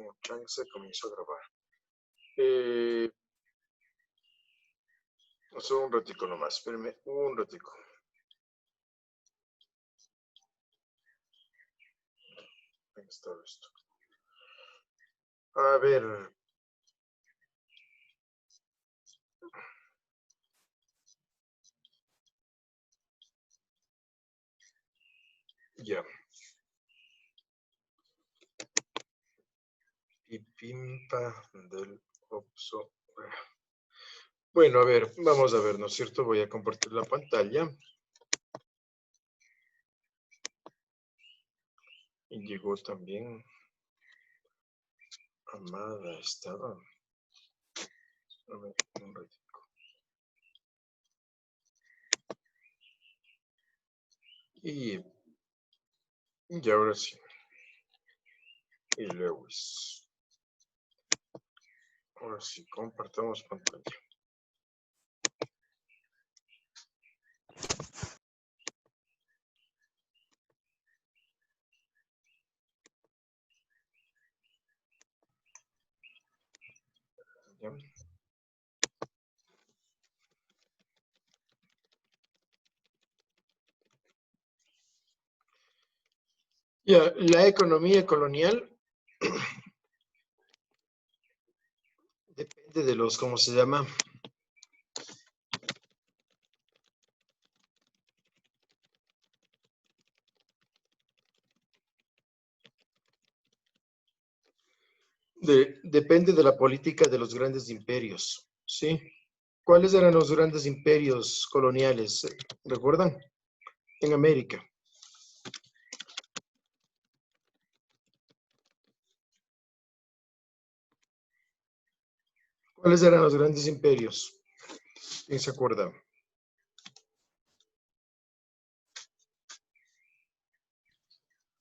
un chance, comienzo a grabar. Solo un ratico nomás, espérenme un ratico. Ahí está esto. A ver. Ya. Y pimpa del OPSO. Bueno, a ver, vamos a ver, ¿no es cierto? Voy a compartir la pantalla. Y llegó también Amada, estaba. A ver, un ratito. Y ahora sí. Y Lewis. Ahora sí, compartamos pantalla. ¿Ya? Ya, la economía colonial depende de los, ¿cómo se llama? Depende de la política de los grandes imperios, ¿sí? ¿Cuáles eran los grandes imperios coloniales? ¿Recuerdan? En América. ¿Cuáles eran los grandes imperios? ¿Quién se acuerda?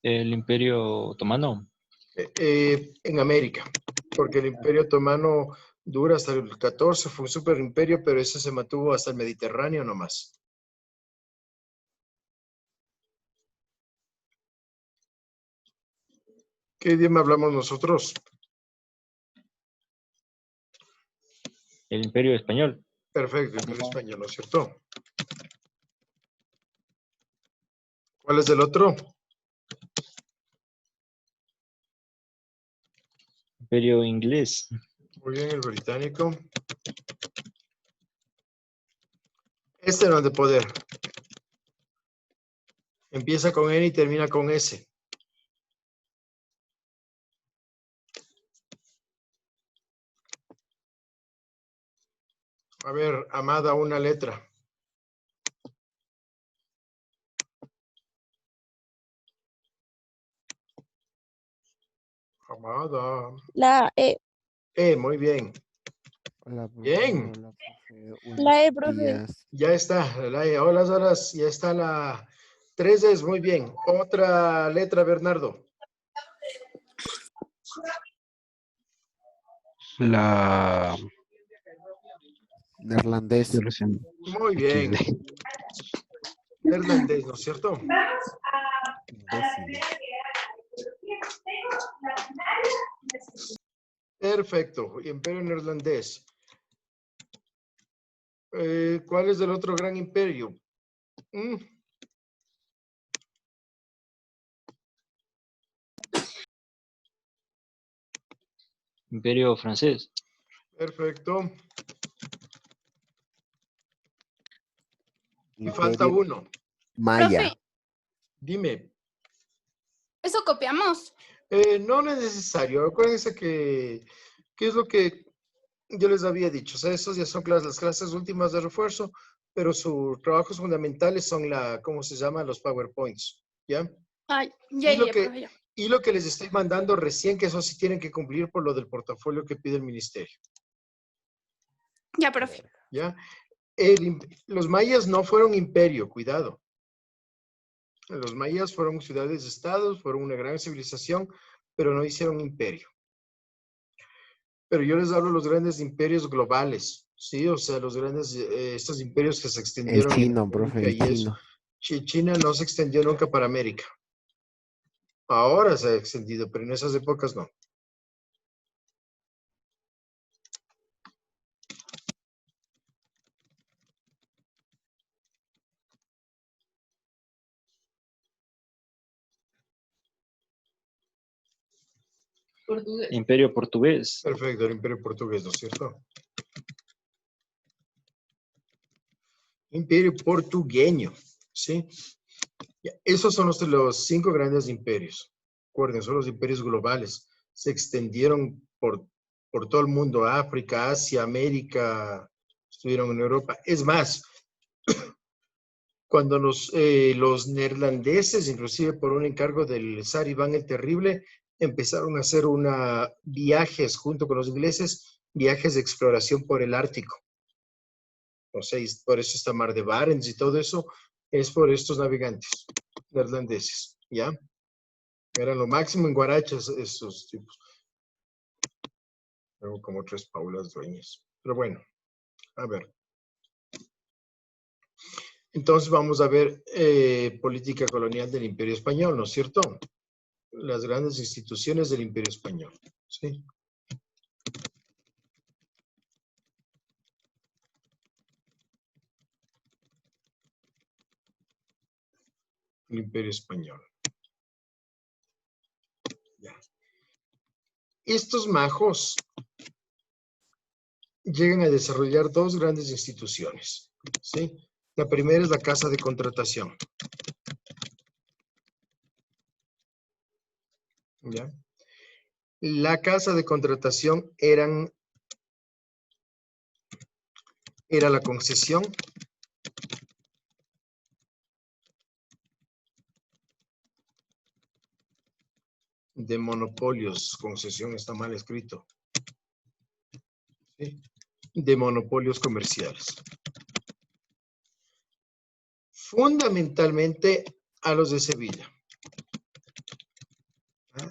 El Imperio Otomano. En América, porque el Imperio Otomano dura hasta el 14, fue un superimperio, pero ese se mantuvo hasta el Mediterráneo nomás. ¿Qué idioma hablamos nosotros? El Imperio Español. Perfecto, el Imperio Español, ¿no es cierto? ¿Cuál es el otro? Imperio Inglés. Muy bien, el británico. Este no es de poder. Empieza con N y termina con S. A ver, Amada, una letra. Amada. La E. Muy bien. Hola, profe. Bien. Hola, profe. La E, Buenos profe. días. Ya está. Hola, horas. Ya está la 3 es muy bien. Otra letra, Bernardo. La neerlandés. Muy bien. Neerlandés, ¿no es cierto? Imbécil. Perfecto. Imperio neerlandés. ¿Cuál es el otro gran imperio? Imperio Francés. Perfecto. Y Imperio falta uno. Maya. Profe, Dime. ¿eso copiamos? No es necesario. Acuérdense que es lo que yo les había dicho. O sea, esos ya son las clases últimas de refuerzo, pero sus trabajos fundamentales son ¿cómo se llama? Los PowerPoints. ¿Ya? Ay, ya, profe, ya. Y lo que les estoy mandando recién, que eso sí tienen que cumplir por lo del portafolio que pide el ministerio. Ya, profe. ¿Ya? Los mayas no fueron imperio, cuidado. Los mayas fueron ciudades-estados, fueron una gran civilización, pero no hicieron imperio. Pero yo les hablo de los grandes imperios globales, ¿sí? O sea, los grandes, estos imperios que se extendieron El chino, en profe, América el y chino. eso. China no se extendió nunca para América. Ahora se ha extendido, pero en esas épocas no. Imperio portugués. Perfecto, el Imperio Portugués, ¿no es cierto? Imperio portugueño, ¿sí? Ya, esos son los 5 grandes imperios. Recuerden, son los imperios globales. Se extendieron por todo el mundo, África, Asia, América, estuvieron en Europa. Es más, cuando los neerlandeses, inclusive por un encargo del zar Iván el Terrible, empezaron a hacer viajes junto con los ingleses, viajes de exploración por el Ártico. O sea, por eso está Mar de Barents y todo eso, es por estos navegantes neerlandeses, ¿ya? Eran lo máximo en guarachas esos tipos. Luego como 3 Paulas dueñas. Pero bueno, a ver. Entonces vamos a ver política colonial del Imperio Español, ¿no es cierto? Las grandes instituciones del Imperio Español, ¿sí? El Imperio Español. Ya. Estos majos llegan a desarrollar 2 grandes instituciones, ¿sí? La primera es la Casa de Contratación. ¿Ya? La Casa de Contratación era la concesión de monopolios. Concesión está mal escrito. ¿Sí? De monopolios comerciales. Fundamentalmente a los de Sevilla. ¿Ah?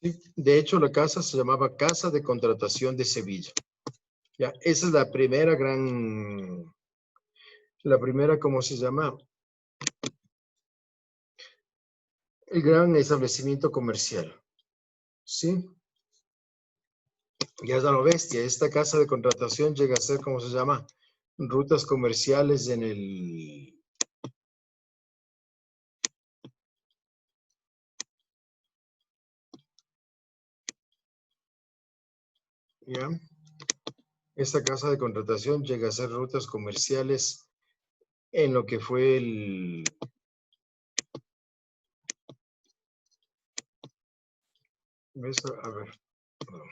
¿Sí? De hecho, la casa se llamaba Casa de Contratación de Sevilla. Ya, esa es la primera ¿cómo se llama? El gran establecimiento comercial. ¿Sí? Ya es a lo bestia. Esta casa de contratación llega a ser, ¿cómo se llama? Rutas comerciales en el... ¿Ya? Esta casa de contratación llega a ser rutas comerciales en lo que fue el... ¿Ves? A ver, perdón.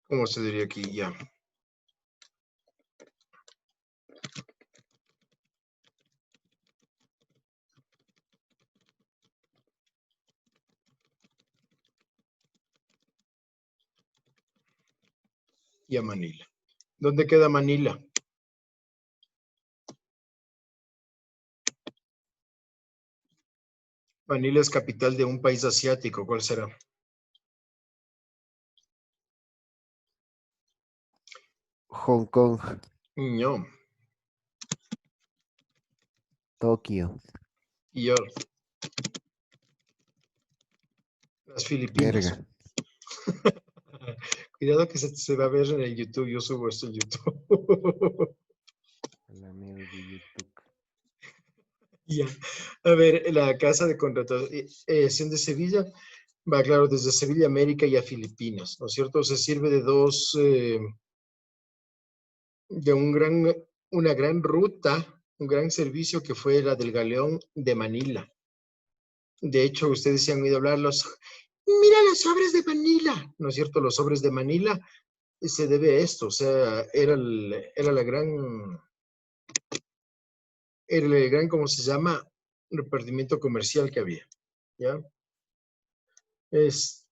¿Cómo se diría aquí? Ya. Y a Manila. ¿Dónde queda Manila? Manila es capital de un país asiático. ¿Cuál será? Hong Kong, No. Tokio, Y yo. Las Filipinas. verga. Cuidado que se va a ver en el YouTube. Yo subo esto en YouTube. La mierda de YouTube. Ya. A ver, la casa de contratación de Sevilla va, claro, desde Sevilla, América y a Filipinas, ¿no es cierto? Se sirve de de una gran ruta, un gran servicio que fue la del galeón de Manila. De hecho, ustedes se han oído hablar mira los sobres de Manila, ¿no es cierto? Los sobres de Manila se debe a esto, o sea, era el gran, ¿cómo se llama? Repartimiento comercial que había, ¿ya? Esa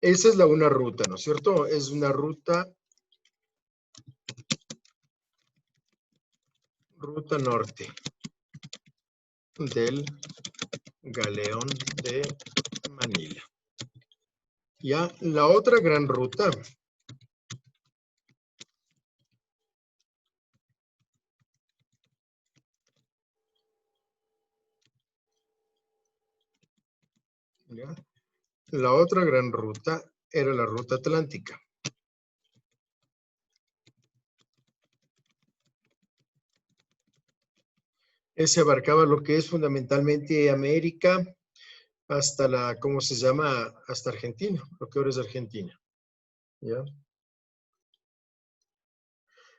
es una ruta, ¿no es cierto? Es una ruta norte del galeón de Ya, la otra gran ruta ¿ya? La otra gran ruta era la ruta atlántica. Ese abarcaba lo que es fundamentalmente América hasta la, ¿cómo se llama? Hasta Argentina, lo que ahora es Argentina. ¿Ya?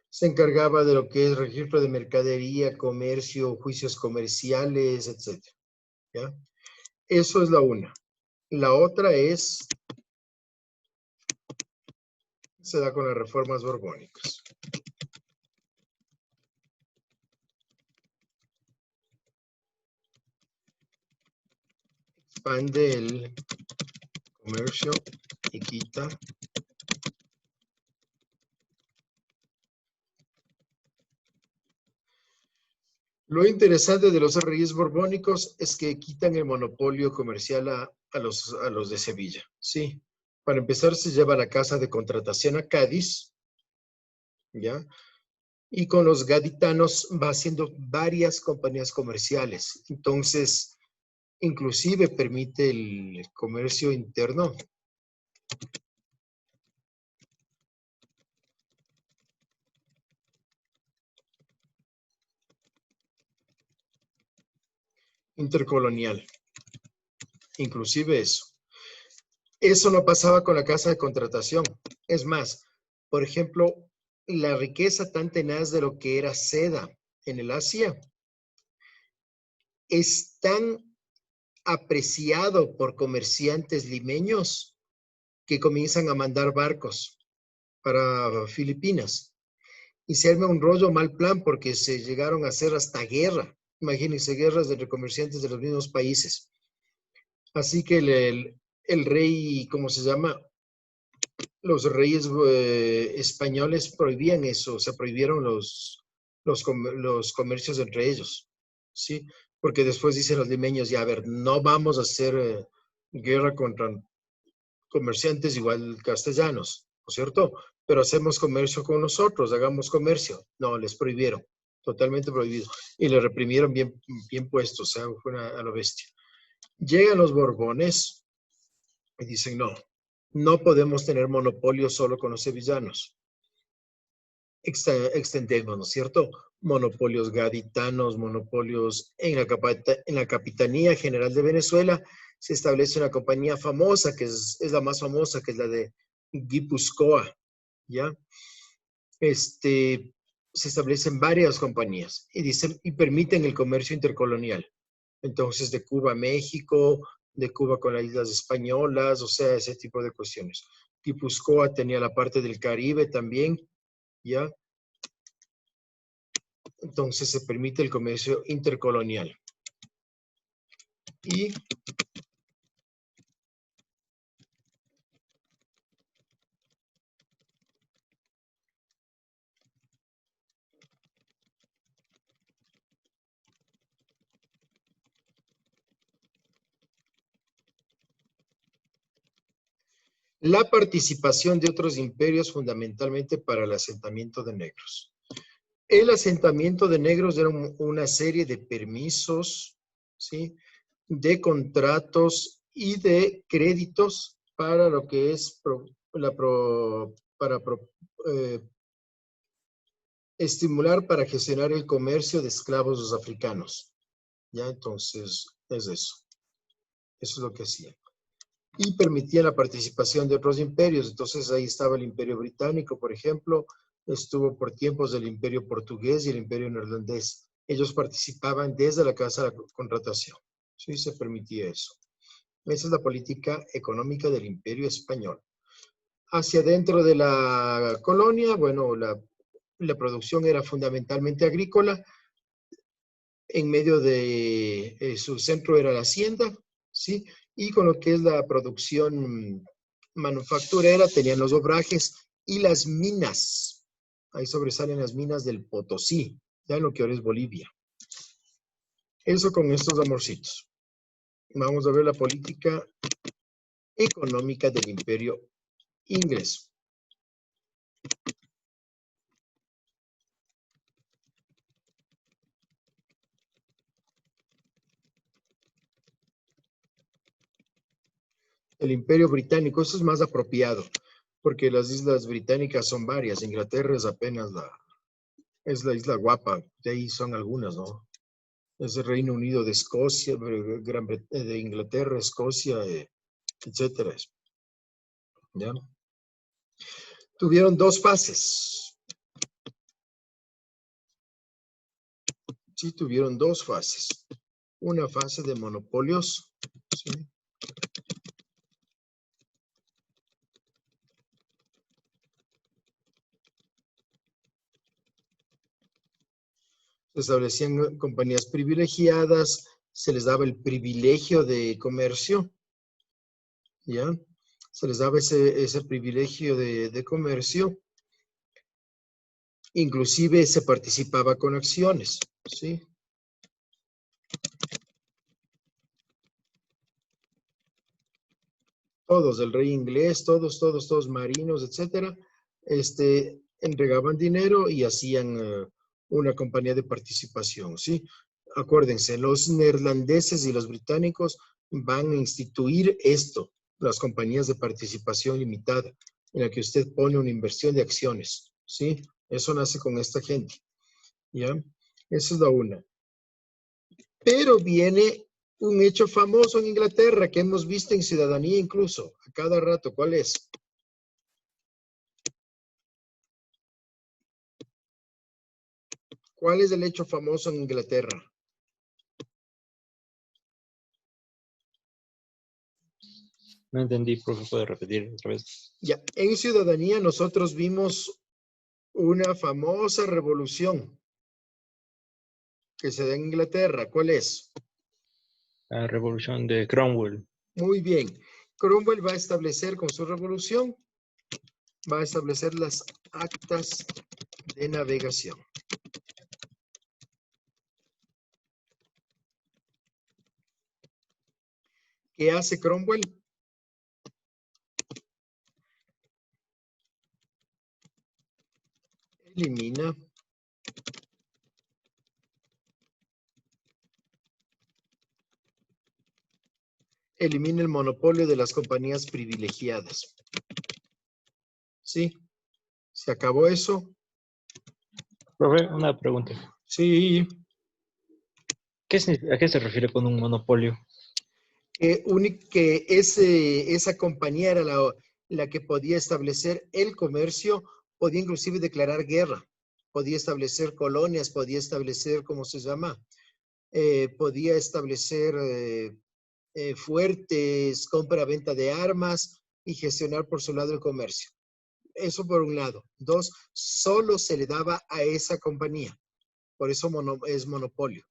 Se encargaba de lo que es registro de mercadería, comercio, juicios comerciales, etc. ¿Ya? Eso es la una. La otra es, se da con las reformas borbónicas. Expande el comercio y quita lo interesante de los reyes borbónicos es que quitan el monopolio comercial a los de Sevilla. Sí, para empezar se lleva la casa de contratación a Cádiz, ¿ya? Y con los gaditanos va haciendo varias compañías comerciales. Entonces, inclusive permite el comercio interno. Intercolonial. Inclusive eso. Eso no pasaba con la casa de contratación. Es más, por ejemplo, la riqueza tan tenaz de lo que era seda en el Asia es tan apreciado por comerciantes limeños que comienzan a mandar barcos para Filipinas. Y se arma un rollo mal plan porque se llegaron a hacer hasta guerra. Imagínense, guerras entre comerciantes de los mismos países. Así que el rey, ¿cómo se llama? Los reyes españoles prohibían eso, o sea, prohibieron los comercios entre ellos, ¿sí? Porque después dicen los limeños, ya, a ver, no vamos a hacer guerra contra comerciantes igual castellanos, ¿no es cierto? Pero hacemos comercio con nosotros, hagamos comercio. No, les prohibieron, totalmente prohibido. Y le reprimieron bien, bien puesto, o sea, fue a lo bestia. Llegan los Borbones y dicen, no, no podemos tener monopolio solo con los sevillanos. Extendemos, ¿no es cierto? Monopolios gaditanos, monopolios en la Capitanía General de Venezuela. Se establece una compañía famosa, que es la más famosa, que es la de Guipúzcoa, ¿ya? Se establecen varias compañías y permiten el comercio intercolonial. Entonces, de Cuba a México, de Cuba con las islas españolas, o sea, ese tipo de cuestiones. Guipúzcoa tenía la parte del Caribe también, ¿ya? Entonces se permite el comercio intercolonial. Y la participación de otros imperios fundamentalmente para el asentamiento de negros. El asentamiento de negros era una serie de permisos, ¿sí? De contratos y de créditos para lo que es estimular para gestionar el comercio de esclavos africanos. ¿Ya? Entonces, es eso. Eso es lo que hacían. Y permitía la participación de otros imperios. Entonces, ahí estaba el Imperio Británico, por ejemplo, estuvo por tiempos del Imperio Portugués y el Imperio Neerlandés. Ellos participaban desde la Casa de Contratación. Sí, se permitía eso. Esa es la política económica del Imperio Español. Hacia dentro de la colonia, bueno, la producción era fundamentalmente agrícola. En medio de su centro era la hacienda, ¿sí? Y con lo que es la producción manufacturera tenían los obrajes y las minas. Ahí sobresalen las minas del Potosí, ya en lo que ahora es Bolivia. Eso con estos amorcitos. Vamos a ver la política económica del Imperio Inglés. El Imperio Británico, eso es más apropiado, porque las islas británicas son varias. Inglaterra es apenas es la isla guapa, de ahí son algunas, ¿no? Es el Reino Unido de Escocia, de Inglaterra, Escocia, etcétera. ¿Ya? Tuvieron dos fases. Sí, tuvieron dos fases. Una fase de monopolios, ¿sí? Se establecían compañías privilegiadas, se les daba el privilegio de comercio, ¿ya? Se les daba ese privilegio de comercio. Inclusive se participaba con acciones, ¿sí? Todos, el rey inglés, todos marinos, etcétera, entregaban dinero y hacían una compañía de participación, ¿sí? Acuérdense, los neerlandeses y los británicos van a instituir esto, las compañías de participación limitada, en la que usted pone una inversión de acciones, ¿sí? Eso nace con esta gente, ¿ya? Esa es la una. Pero viene un hecho famoso en Inglaterra que hemos visto en Ciudadanía incluso, a cada rato. ¿Cuál es? ¿Cuál es el hecho famoso en Inglaterra? No entendí, profe, ¿puede repetir otra vez? Ya, en Ciudadanía nosotros vimos una famosa revolución que se da en Inglaterra. ¿Cuál es? La revolución de Cromwell. Muy bien. Cromwell va a establecer con su revolución, va a establecer las actas de navegación. ¿Qué hace Cromwell? Elimina el monopolio de las compañías privilegiadas. ¿Sí? ¿Se acabó eso? Profe, una pregunta. Sí. ¿A qué se refiere con un monopolio? Que esa compañía era la que podía establecer el comercio, podía inclusive declarar guerra, podía establecer colonias, podía establecer, ¿cómo se llama? Podía establecer fuertes, compra-venta de armas y gestionar por su lado el comercio. Eso por un lado. Dos, solo se le daba a esa compañía. Por eso es monopolio.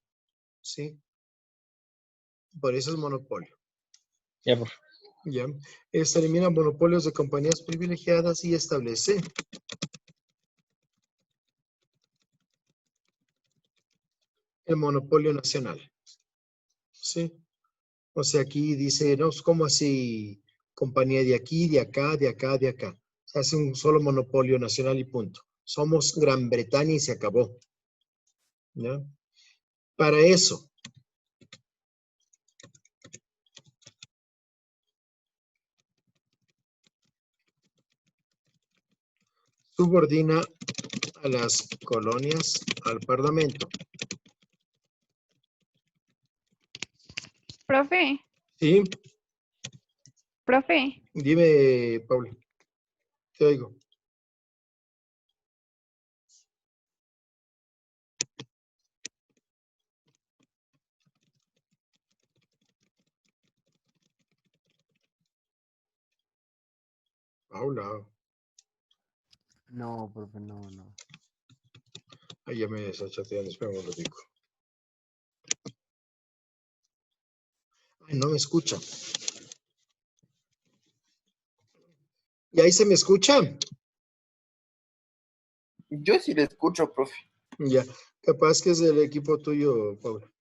¿Sí? Por eso es monopolio. Ya, profe. Ya. Elimina monopolios de compañías privilegiadas y establece el monopolio nacional. ¿Sí? O sea, aquí dice, no, ¿cómo así? Compañía de aquí, de acá, de acá, de acá. Se hace un solo monopolio nacional y punto. Somos Gran Bretaña y se acabó. ¿Ya? Para eso, subordina a las colonias al Parlamento. Profe, ¿Sí? profe. Dime, Paula. Te oigo. Paula. No, profe, no. Ahí ya me está chateando. Espera un ratito. Ay, no me escucha. ¿Y ahí se me escucha? Yo sí le escucho, profe. Ya. Capaz que es del equipo tuyo, Paula.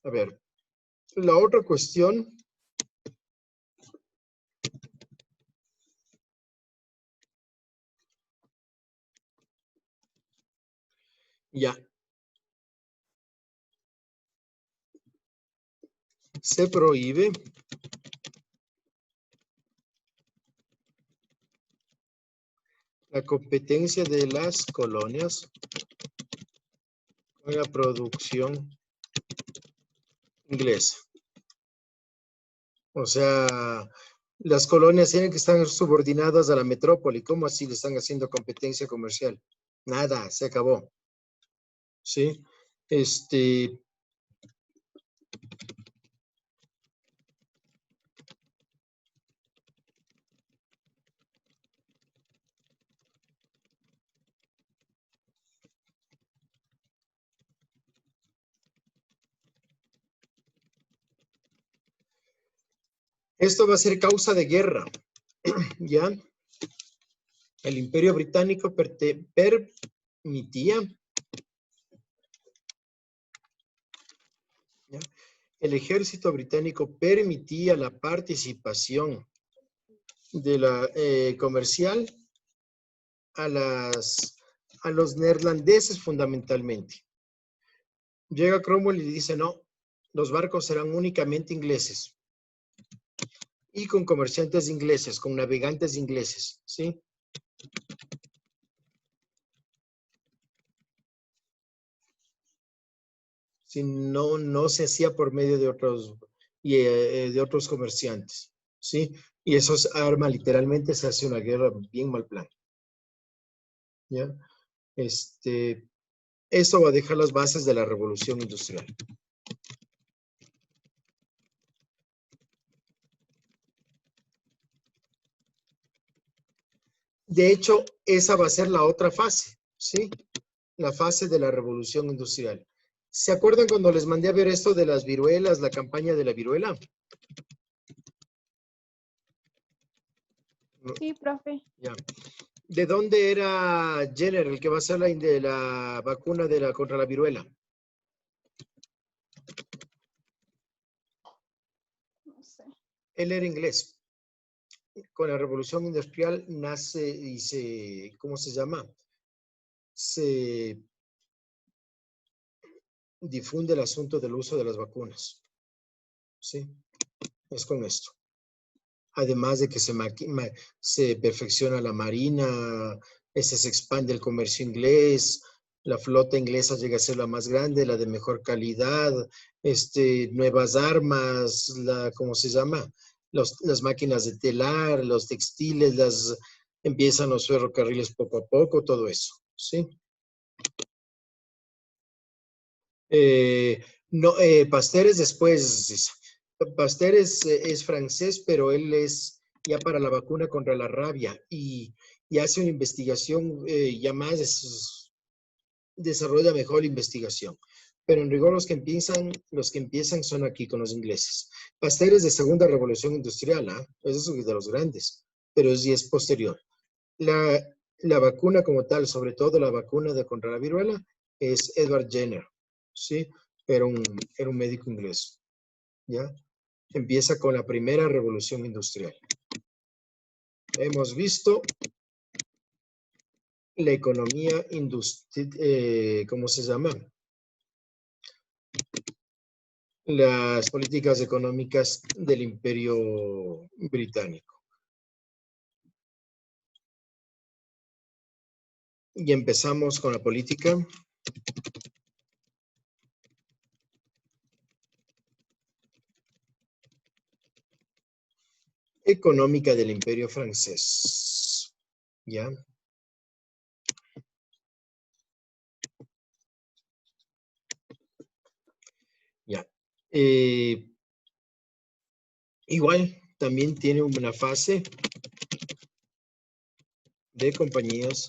A ver. la otra cuestión ya se prohíbe la competencia de las colonias con la producción inglesa. O sea, las colonias tienen que estar subordinadas a la metrópoli. ¿Cómo así le están haciendo competencia comercial? Nada, se acabó. ¿Sí? Esto va a ser causa de guerra, ¿ya? El Imperio Británico permitía, ¿ya? El ejército británico permitía la participación de la comercial a los neerlandeses fundamentalmente. Llega Cromwell y dice, no, los barcos serán únicamente ingleses. Y con comerciantes ingleses, con navegantes ingleses, ¿sí? Si no, no se hacía por medio de otros comerciantes, ¿sí? Y eso arma, literalmente se hace una guerra bien mal plan. ¿Ya? Esto va a dejar las bases de la revolución industrial. De hecho, esa va a ser la otra fase, ¿sí? La fase de la revolución industrial. ¿Se acuerdan cuando les mandé a ver esto de las viruelas, la campaña de la viruela? Sí, profe. Ya. ¿De dónde era Jenner, el que va a hacer la vacuna contra la viruela? No sé. Él era inglés. Con la revolución industrial nace y ¿cómo se llama? Se difunde el asunto del uso de las vacunas. ¿Sí? Es con esto. Además de que se perfecciona la marina, se expande el comercio inglés, la flota inglesa llega a ser la más grande, la de mejor calidad, nuevas armas, ¿cómo se llama? Las máquinas de telar, los textiles, empiezan los ferrocarriles poco a poco, todo eso, ¿sí? No, Pasteur es después. Pasteur es francés, pero él es ya para la vacuna contra la rabia y hace una investigación ya más, desarrolla mejor la investigación. Pero en rigor los que empiezan son aquí con los ingleses. Pasteur es de segunda revolución industrial, ¿ah? Es de los grandes, pero es posterior. La vacuna como tal, sobre todo la vacuna contra la viruela, es Edward Jenner, ¿sí? Era un médico inglés, ¿ya? Empieza con la primera revolución industrial. Hemos visto la economía industrial, ¿cómo se llama? Las políticas económicas del Imperio Británico. Y empezamos con la política económica del Imperio francés. ¿Ya? Ya. Igual, también tiene una fase de compañías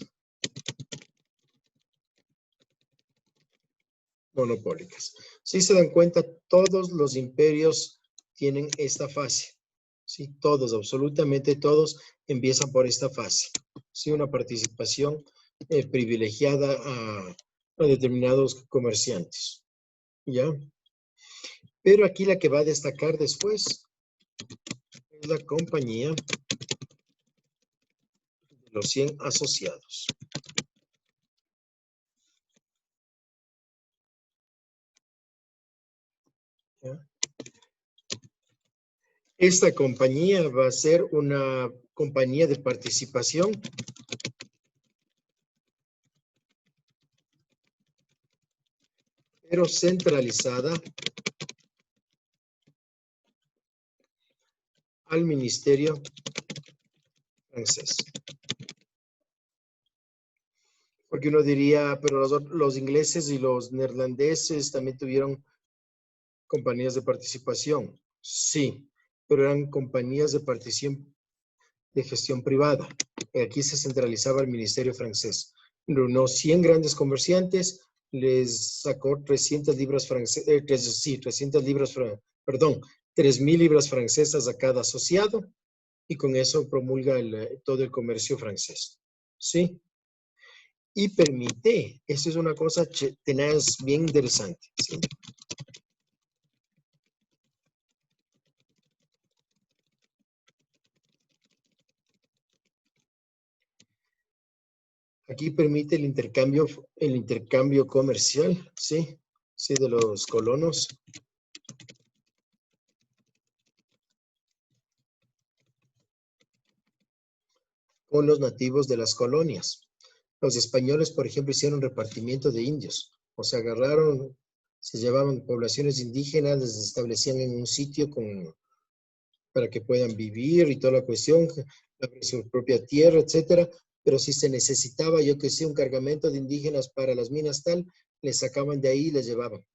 monopólicas. Si se dan cuenta, todos los imperios tienen esta fase. Sí, todos, absolutamente todos empiezan por esta fase. Sí, una participación privilegiada a determinados comerciantes. ¿Ya? Pero aquí la que va a destacar después es la compañía de los 100 asociados. ¿Ya? Esta compañía va a ser una compañía de participación pero centralizada al ministerio francés. Porque uno diría, pero los ingleses y los neerlandeses también tuvieron compañías de participación. Sí, pero eran compañías de participación de gestión privada. Aquí se centralizaba el ministerio francés. Reunió 100 grandes comerciantes, les sacó 300 libras francesas, 3.000 libras francesas a cada asociado y con eso promulga todo el comercio francés. ¿Sí? Y permite, eso es una cosa tenaz bien interesante. ¿Sí? Aquí permite el intercambio comercial, ¿sí? Sí, de los colonos. Con los nativos de las colonias. Los españoles, por ejemplo, hicieron repartimiento de indios. O sea, agarraron, se llevaban poblaciones indígenas, les establecían en un sitio para que puedan vivir y toda la cuestión, abrir su propia tierra, etcétera. Pero si se necesitaba, yo que sé, un cargamento de indígenas para las minas tal, les sacaban de ahí y les llevaban.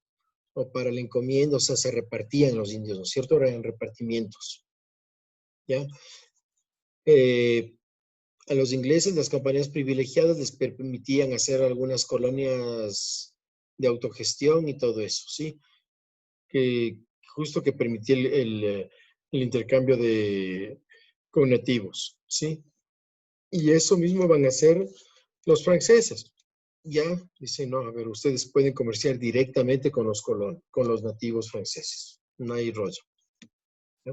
O para el encomiendo, o sea, se repartían los indios, ¿no es cierto? Eran repartimientos. ¿Ya? A los ingleses, las compañías privilegiadas les permitían hacer algunas colonias de autogestión y todo eso, ¿sí? Que justo que permitía el intercambio con nativos, ¿sí? Y eso mismo van a hacer los franceses. Ya dicen, no, a ver, ustedes pueden comerciar directamente con los nativos franceses. No hay rollo. ¿Ya?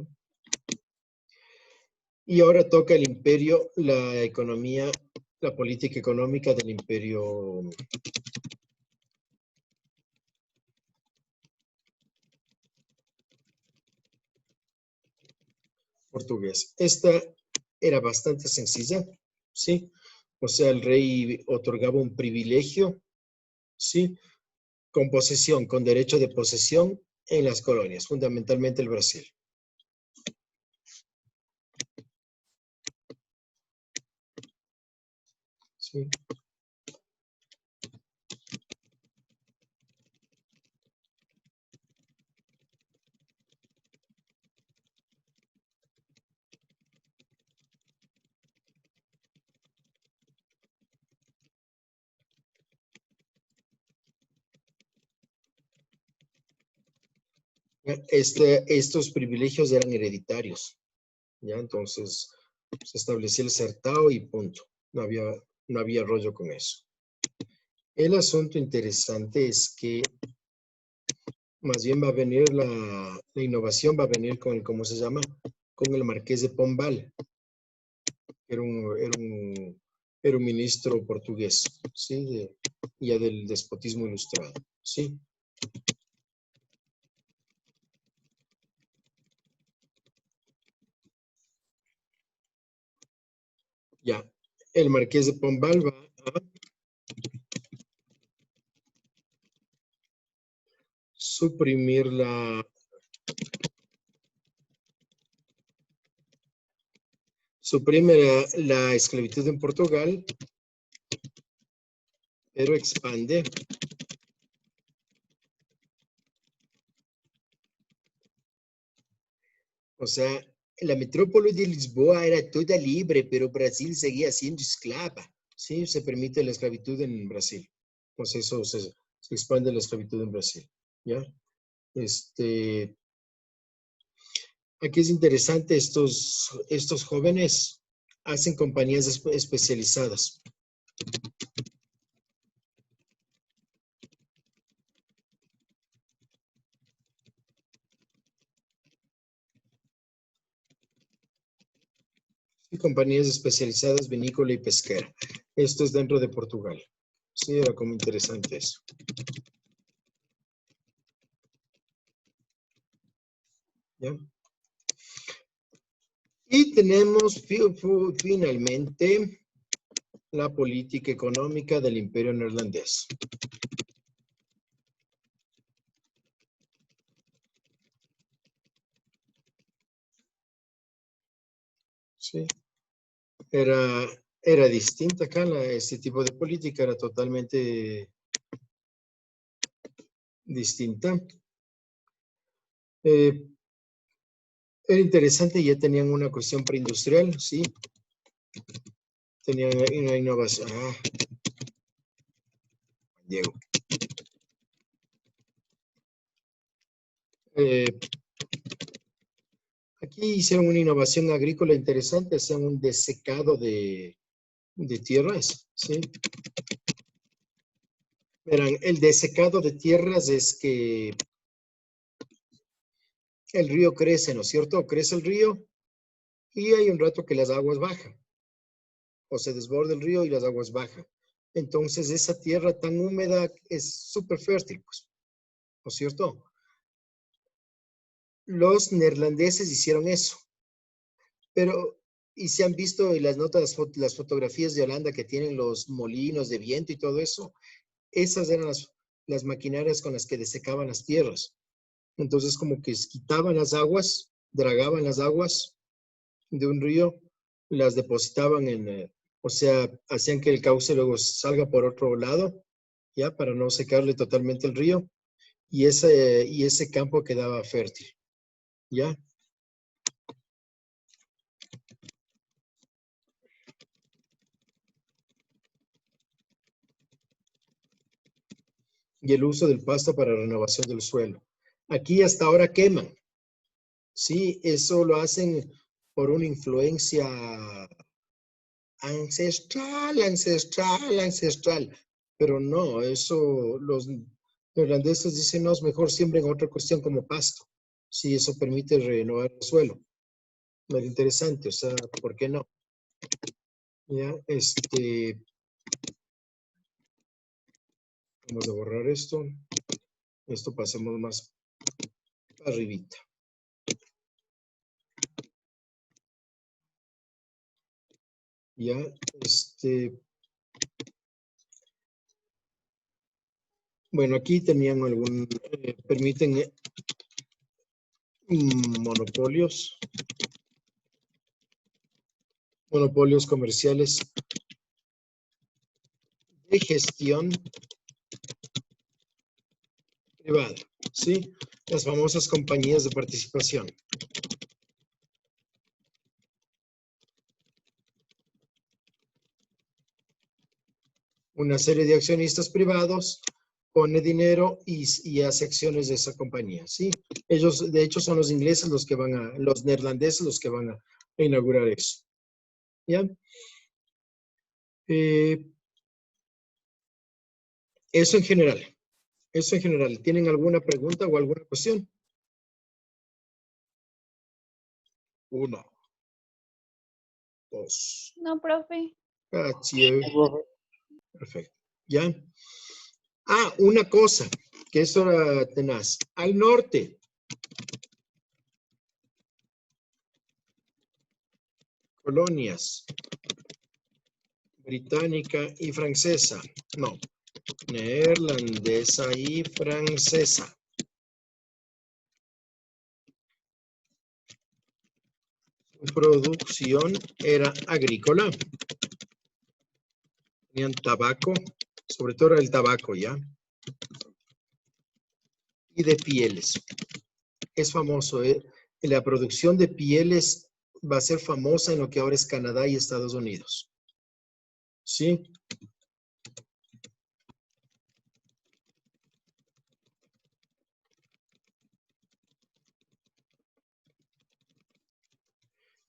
Y ahora toca el imperio, la economía, la política económica del imperio portugués. Esta era bastante sencilla, ¿sí? O sea, el rey otorgaba un privilegio, ¿sí? Con posesión, con derecho de posesión en las colonias, fundamentalmente el Brasil. ¿Sí? Estos privilegios eran hereditarios, ¿ya? Entonces se establecía el certado y punto. No había rollo con eso. El asunto interesante es que más bien va a venir la innovación, va a venir con ¿cómo se llama? Con el Marqués de Pombal. Era un ministro portugués, ¿sí? Ya del despotismo ilustrado, ¿sí? Ya, el Marqués de Pombal va a suprimir suprime la esclavitud en Portugal, pero expande o sea, la metrópoli de Lisboa era toda libre, pero Brasil seguía siendo esclava. Sí, se permite la esclavitud en Brasil. Pues eso se expande la esclavitud en Brasil. ¿Ya? Aquí es interesante, estos jóvenes hacen compañías especializadas. y compañías especializadas vinícola y pesquera. Esto es dentro de Portugal. Sí, era como interesante eso. ¿Ya? Y tenemos finalmente la política económica del Imperio Neerlandés. Sí. Era distinta acá, este tipo de política era totalmente distinta. Era interesante, ya tenían una cuestión preindustrial, sí. Tenían una innovación. Diego. Aquí hicieron una innovación agrícola interesante, hacían un desecado de tierras, ¿sí? Verán, el desecado de tierras es que el río crece, ¿no es cierto? Crece el río y hay un rato que las aguas bajan. O se desborda el río y las aguas bajan. Entonces esa tierra tan húmeda es súper fértil, pues, ¿no es cierto? Los neerlandeses hicieron eso. Pero, y se han visto en las notas, las fotografías de Holanda que tienen los molinos de viento y todo eso, esas eran las maquinarias con las que desecaban las tierras. Entonces, como que quitaban las aguas, dragaban las aguas de un río, las depositaban o sea, hacían que el cauce luego salga por otro lado, ya, para no secarle totalmente el río, y ese campo quedaba fértil, ya. Y el uso del pasto para renovación del suelo. Aquí hasta ahora queman. Sí, eso lo hacen por una influencia ancestral. Pero no, eso los neerlandeses dicen, no, es mejor siembren otra cuestión como pasto. Sí, eso permite renovar el suelo. Muy interesante, o sea, ¿por qué no? Ya, vamos a borrar esto. Esto pasemos más arribita. Ya, bueno, aquí tenían permiten monopolios comerciales de gestión privada, ¿sí? Las famosas compañías de participación. Una serie de accionistas privados pone dinero y hace acciones de esa compañía, ¿sí? Ellos, de hecho, son los ingleses los neerlandeses los que van a inaugurar eso. ¿Ya? Eso en general. Eso en general. ¿Tienen alguna pregunta o alguna cuestión? 1, 2. No, profe. Perfecto. ¿Ya? Una cosa, que eso era tenaz. Al norte. Colonias. Británica y francesa. No. Neerlandesa y francesa. Su producción era agrícola. Tenían tabaco, sobre todo el tabaco, ¿ya? Y de pieles. Es famoso, ¿eh? La producción de pieles va a ser famosa en lo que ahora es Canadá y Estados Unidos. ¿Sí?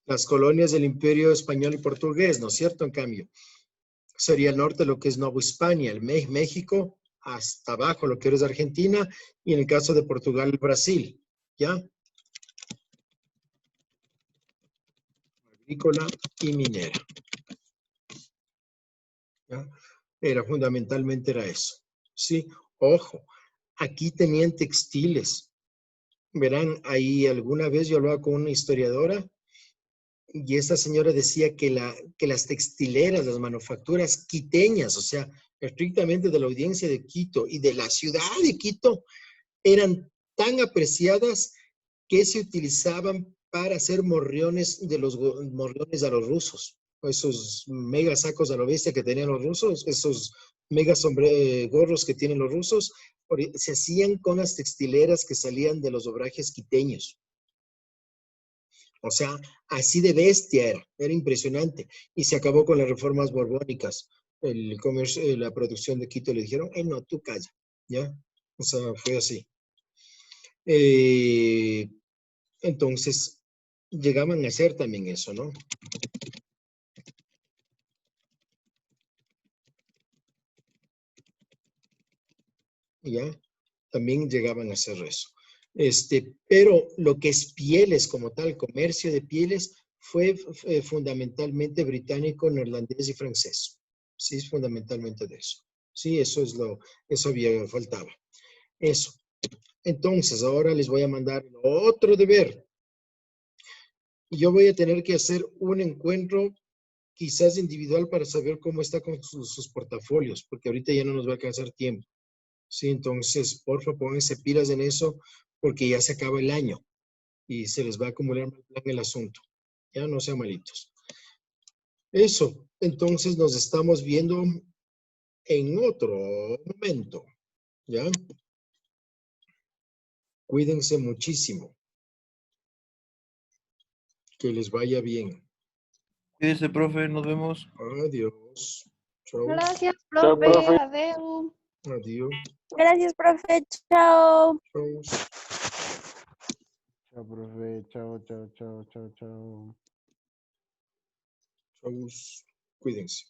Las colonias del Imperio Español y Portugués, ¿no es cierto? En cambio, sería el norte lo que es Nueva España, el México, hasta abajo lo que es Argentina, y en el caso de Portugal, Brasil, ¿ya? agrícola y minera. ¿Ya? Fundamentalmente era eso. Sí, ojo, aquí tenían textiles. Verán, ahí alguna vez yo hablaba con una historiadora y esta señora decía que las textileras, las manufacturas quiteñas, o sea, estrictamente de la audiencia de Quito y de la ciudad de Quito, eran tan apreciadas que se utilizaban para hacer morriones morriones a los rusos. Esos mega sacos a la bestia que tenían los rusos, esos mega gorros que tienen los rusos, se hacían con las textileras que salían de los obrajes quiteños. O sea, así de bestia era impresionante. Y se acabó con las reformas borbónicas. El comercio, la producción de Quito le dijeron, no, tú calla, ¿ya? O sea, fue así. Entonces, llegaban a hacer también eso, ¿no? ¿Ya? También llegaban a hacer eso. Pero lo que es pieles como tal, comercio de pieles, fue fundamentalmente británico, neerlandés y francés. Sí, es fundamentalmente de eso. Sí, eso había, faltaba. Eso. Entonces, ahora les voy a mandar otro deber. Yo voy a tener que hacer un encuentro quizás individual para saber cómo está con sus portafolios, porque ahorita ya no nos va a alcanzar tiempo. Sí, entonces, por favor, pónganse pilas en eso, porque ya se acaba el año y se les va a acumular mal plan el asunto. Ya no sean malitos. Eso, entonces nos estamos viendo en otro momento. ¿Ya? Cuídense muchísimo. Que les vaya bien. Cuídese, profe, nos vemos. Adiós. Chau. Gracias, Chao, profe. profe. Adeu. Adiós. Gracias, profe. Chao. Chau. Chao, profe. Chao, chao, chao, chao, chao. Chau. Cuídense.